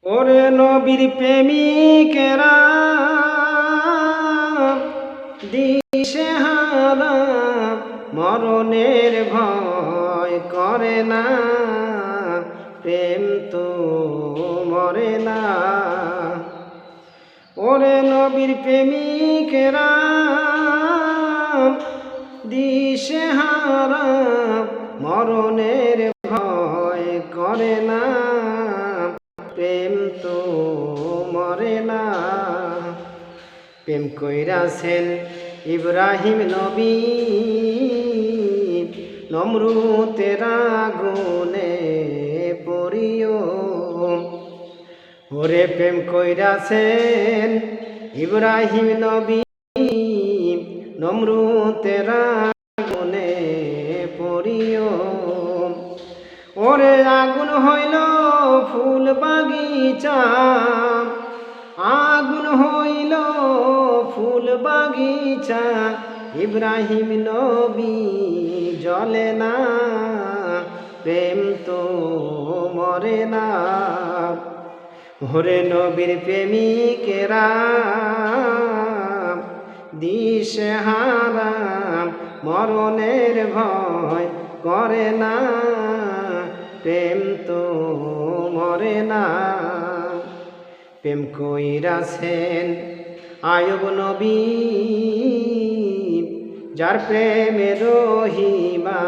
ওরে নবীর প্রেমিকেরা দিশেহারা মরণের ভয় করে না, প্রেম তো মরে না। ওরে নবীর প্রেমিকেরা দিশেহারা মরণের ভয় করে না, প্রেম তো মরে না। প্রেম কইরাছেন ইব্রাহিম নবী নমরুদের আগুনে পড়িও। ওরে প্রেম কইরাছেন ইব্রাহিম নবী নমরুদের আগুনে পড়িও। ওরে আগুন হইল ফুল বাগিচা, আগুন হইল ফুল বাগিচা, ইব্রাহিম নবী জ্বলে না, প্রেম তো মরে না। ওরে নবীর প্রেমিকেরা দিশেহারা মরণের ভয় করে না, প্রেম তো মরে না। প্রেম কইরাছেন আয়ুব নবী যার প্রেমে রহিমা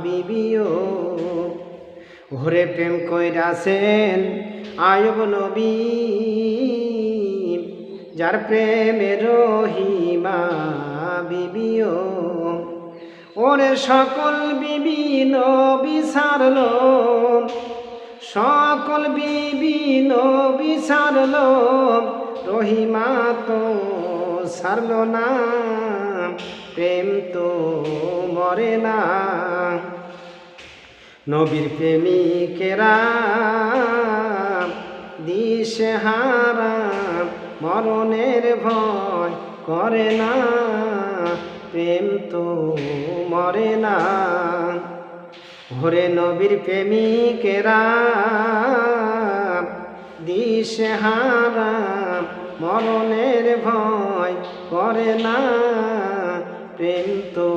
বিবিও। ওরে প্রেম কইরাছেন আয়ুব নবী যার প্রেমে রহিমা বিবিও। ওরে সকল বিবি নবী ছাড়ল, সকল বিবি নবী ছাড়ল, রহিমা তো ছাড়ল না, প্রেম তো মরে না। নবীর প্রেমিকেরা দিশেহারা মরণের ভয় করে না, প্রেম তো মরে না। ওরে নবীর প্রেমিকেরা দিশেহারা মরণের ভয় করে না, প্রেম তো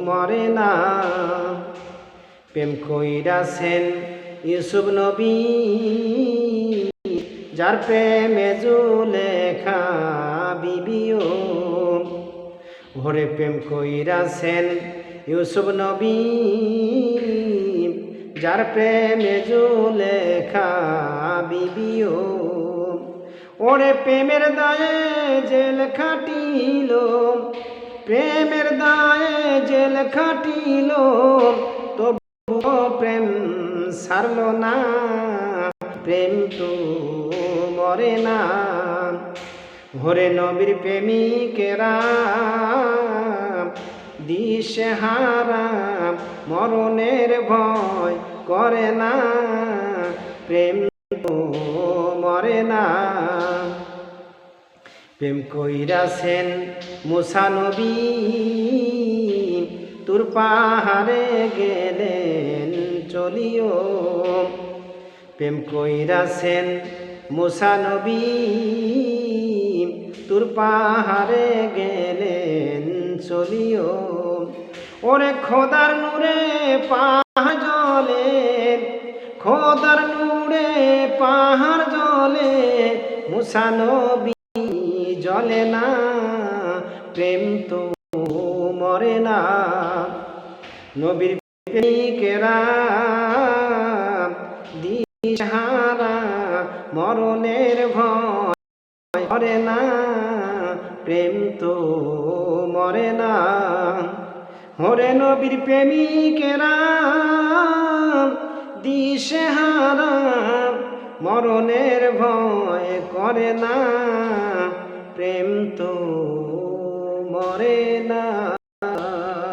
মরে না। প্রেম কইরাছেন ইউসুফ নবী যার প্রেমে জুলেখা বিবিও। ওরে প্রেম কইরাছেন ইউসুফ নবী যার প্রেমে জুলেখা বিবিও। ওরে প্রেমের দায়ে জেল খাটিল, প্রেমের দায়ে জেল খাটিল, তবুও প্রেম ছাড়ল না, প্রেম তো মরে না। ওরে নবীর প্রেমিকেরা দিশেহারা মরণের ভয় করে না, প্রেম তো মরে না। প্রেম কইরাছেন মুসা নবী তুর পাহাড়ে গেলেন চলিও। প্রেম কইরাছেন মুসা নবী তুর পাহাড়ে গেলেন চলিও। ওরে খোদার নূরে পাহাড় জ্বলে, খোদার নূরে পাহাড় জ্বলে, মুসা নবী জ্বলে না, প্রেম তো মরে না। নবীর প্রেমিকেরা দিশেহারা মরণের ভয় করে না, প্রেম তো মরে না। ওরে নবীর প্রেমিকেরা দিশেহারা মরণের ভয় করে না, প্রেম তো মরে না।